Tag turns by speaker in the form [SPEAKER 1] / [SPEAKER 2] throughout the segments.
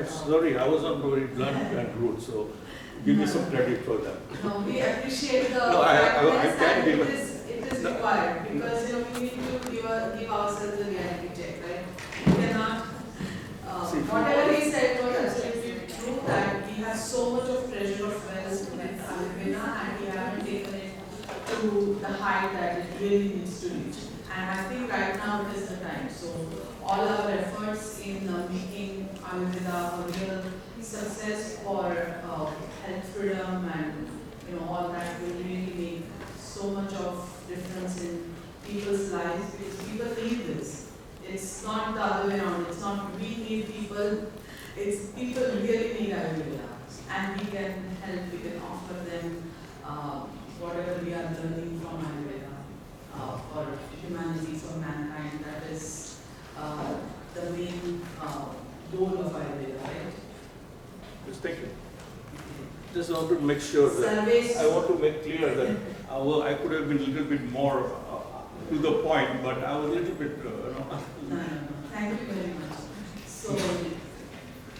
[SPEAKER 1] Sorry, I was not very blunt and rude, so give me some credit for that.
[SPEAKER 2] No, we appreciate the
[SPEAKER 1] No, I
[SPEAKER 2] kindness
[SPEAKER 1] can
[SPEAKER 2] and
[SPEAKER 1] give
[SPEAKER 2] it is required because we need to give ourselves a reality check, right? We cannot, whatever he said was absolutely true that we have so much of pressure of wealth with Ayurveda and we haven't taken it to the height that it really needs to reach. And I think right now it is the time. So all our efforts in making Ayurveda a real success for health freedom and all that will really make so much of difference in people's lives because people need this. It's not the other way around. It's not we need people. It's people really need Ayurveda, and we can help. We can offer them whatever we are learning from Ayurveda for humanity, for mankind. That is the main goal of Ayurveda, right?
[SPEAKER 1] Yes, thank you. Just want to make sure that I want to make clear that I could have been a little bit more to the point, but I was a little bit.
[SPEAKER 2] No. Thank you very much. So,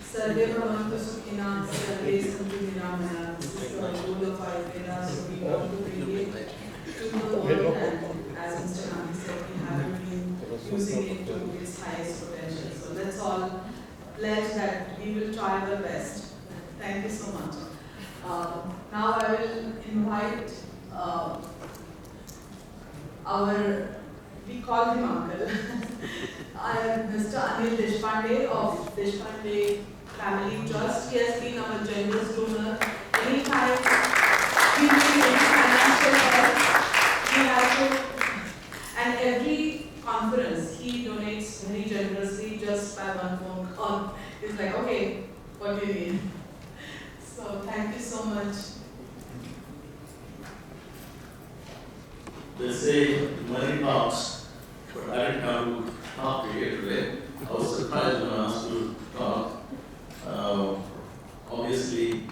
[SPEAKER 2] Sarve Bhavantu Sukhina, Sarve Santu Niramaya. This is the rule of Ayurveda. So we want to bring it to the world, and as Mr. Nandi said, we haven't been using it to its highest potential. So let's all pledge that we will try our best. Thank you so much. Now I will invite we call him uncle, Mr. Anil Deshpande of Deshpande Family Trust. He has been our generous donor. Anytime we need any financial help, we have to, and every conference he donates very generously just by one phone call. It's like, okay, what do you need? So thank you so much.
[SPEAKER 3] They say money talks, but I didn't come to talk to you today. I was surprised when I asked to talk. Obviously,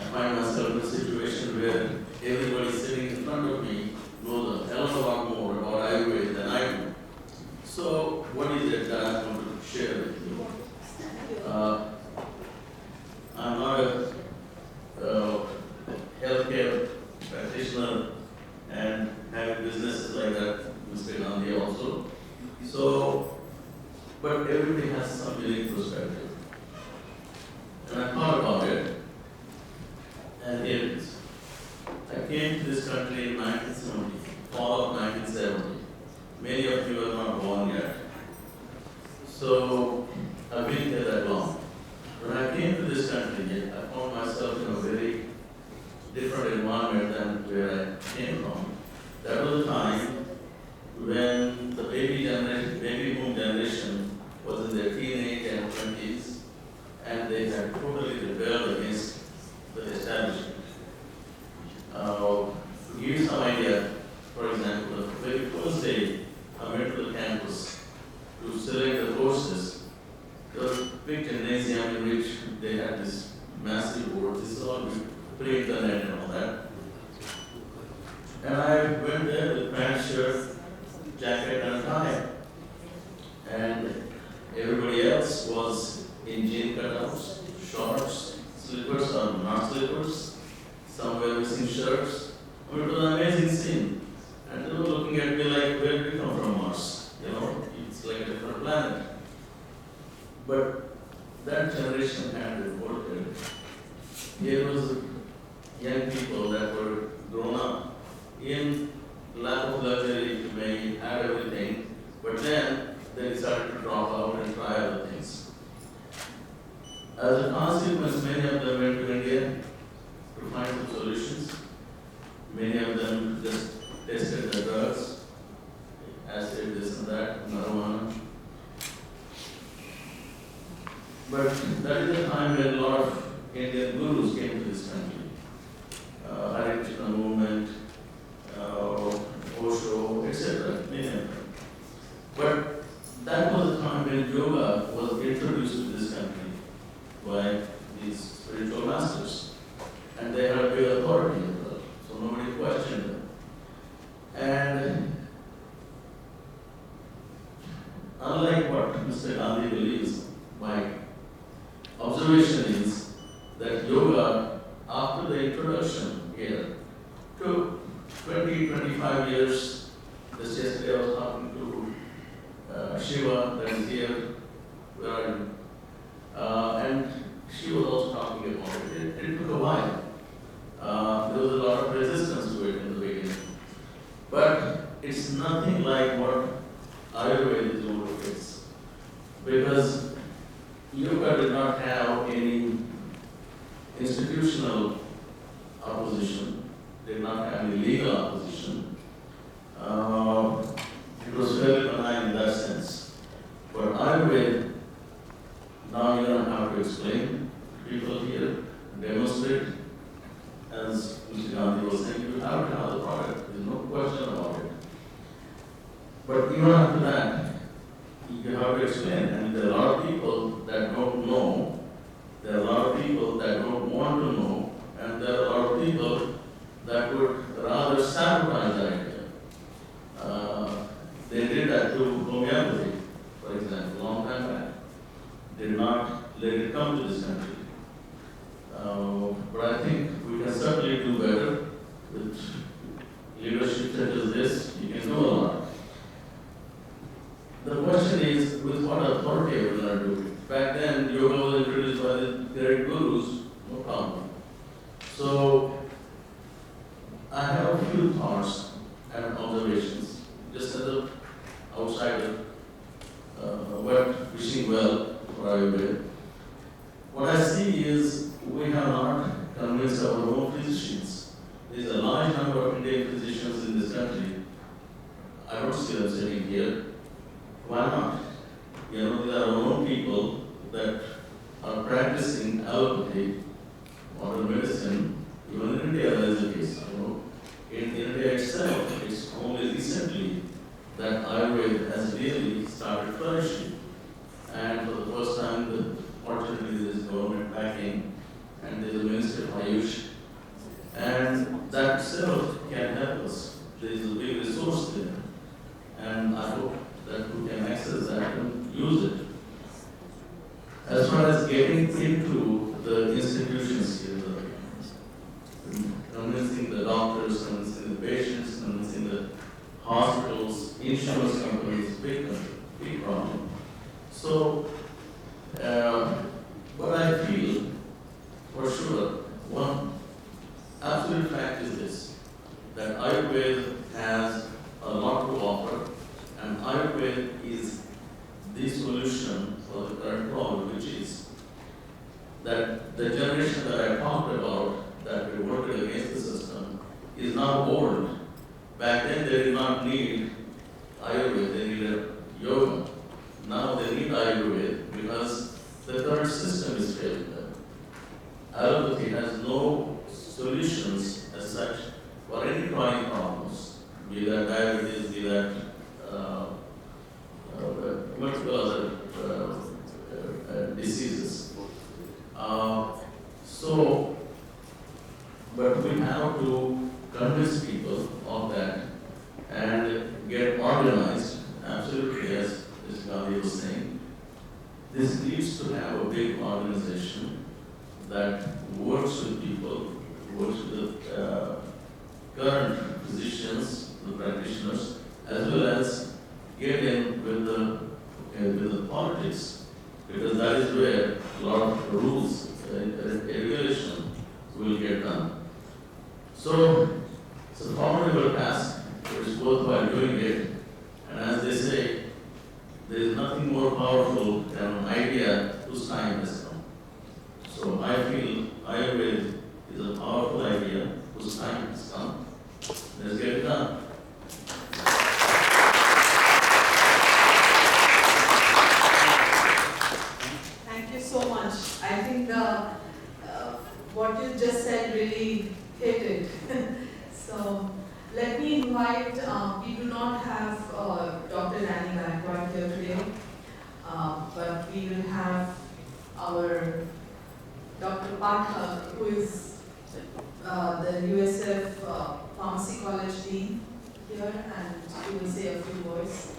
[SPEAKER 3] I find myself in a situation where everybody sitting in front of me knows a hell of a lot more about Ayurveda than I do. So, what is it that I want to share with you? I'm not a healthcare practitioner and having businesses like that, Mr. Gandhi also. So, but everybody has some unique perspective. And I thought about it, and here it is. I came to this country in 1970, fall of 1970. Many of you are not born yet. So, I've been here that long. When I came to this country, I found myself in a very different environment than where I came from. That was a time when the baby boom generation was in their teenage and 20s, and they had totally rebelled against the establishment. To give you some idea, for example, the very first day I went to the campus to select the courses, there was a big gymnasium in which they had this massive board. This is all pre-internet and all that. And I went there with pants, shirt, jacket, and tie. And everybody else was in jean cutouts, shorts, slippers or not slippers. Some were missing shirts. I mean, it was an amazing scene. And they were looking at me like, where did we come from, Mars? It's like a different planet. But that generation had revolted. Here was young people that were grown up in lack of luxury, may have everything, but then they decided to drop out and try other things. As a consequence, many of them went to India to find some solutions. Many of them just tested the drugs, acid, this and that, marijuana. But that is the time when a lot of Indian gurus came to this country. Hare Krishna movement, Osho, etc. Many of them. But that was the time when yoga was introduced to this country by these spiritual masters. And they had a big authority as well, so nobody questioned them. And unlike what Mr. Gandhi believes, by observation is that yoga, after the introduction here, took 20-25 years. Just yesterday I was talking to Shiva, that is here, where are you? And she was also talking about it. It took a while. There was a lot of resistance to it in the beginning. But it's nothing like what Ayurveda is going to fix. Because yoga did not have any institutional opposition, did not have any legal opposition. It was very benign in that sense. But Ayurveda, now you don't have to explain to people here, demonstrate. As Mr. Gandhi was saying, you have to have the product, there's no question about it. But even after that, you have to explain, and there are a lot of people that don't know, there are a lot of people that don't want to know, and there are a lot of people that would rather sabotage the idea. They did that to homeopathy, for example, a long time back. Did not let it come to this country. But I think we can certainly do better with leadership such as this. You can do a lot. The question is, with what authority are we going to do it? Back then, yoga was introduced by the great gurus, no problem. So, I have a few thoughts and observations, just as an outsider, but wishing well for Ayurveda. What I see is we have not convinced our own physicians. There is a large number of Indian physicians in this country. I don't see them sitting here. Why not? You know, there are our own people that are practicing allopathy, modern medicine, even in India there is a case. You know, in India itself, it's only recently that Ayurveda has really started flourishing. And for the first time, fortunately, there is government backing, and there is a Ministry of Ayush, and that itself can help us. There is a big resource there, and I hope that we can access that and use it. As far as getting into the institutions here, convincing the doctors, convincing the patients, convincing the hospitals, insurance companies, big problem. So, but I feel, for sure, one absolute fact is this, that Ayurveda has a lot to offer, and Ayurveda is the solution for the current problem, which is that the generation that I talked about, that revolted against the system, is now old. Back then they did not need Ayurveda, they needed yoga. Now they need Ayurveda because the current system is failing them. Allopathy has no solutions as such for any chronic problems, be that diabetes, be that multiple other diseases. But we have to convince people of that and get organized, absolutely, as Mr. Gandhi was saying. This needs to have a big organization that works with people, works with the current physicians, the practitioners, as well as get in with the politics, because that is where a lot of rules and regulation will get done. So it's a formidable task, but it's worthwhile doing it. And as they say, there is nothing more powerful than an idea whose time has come. So I feel Ayurveda is a powerful idea whose time has come. Let's get it done.
[SPEAKER 2] Thank you so much. I think what you just said really hit it. So let me invite, we do not have Dr. Danny Gaikwad here today, but we will have our Dr. Pathak, who is the USF Pharmacy College Dean here, and he will say a few words.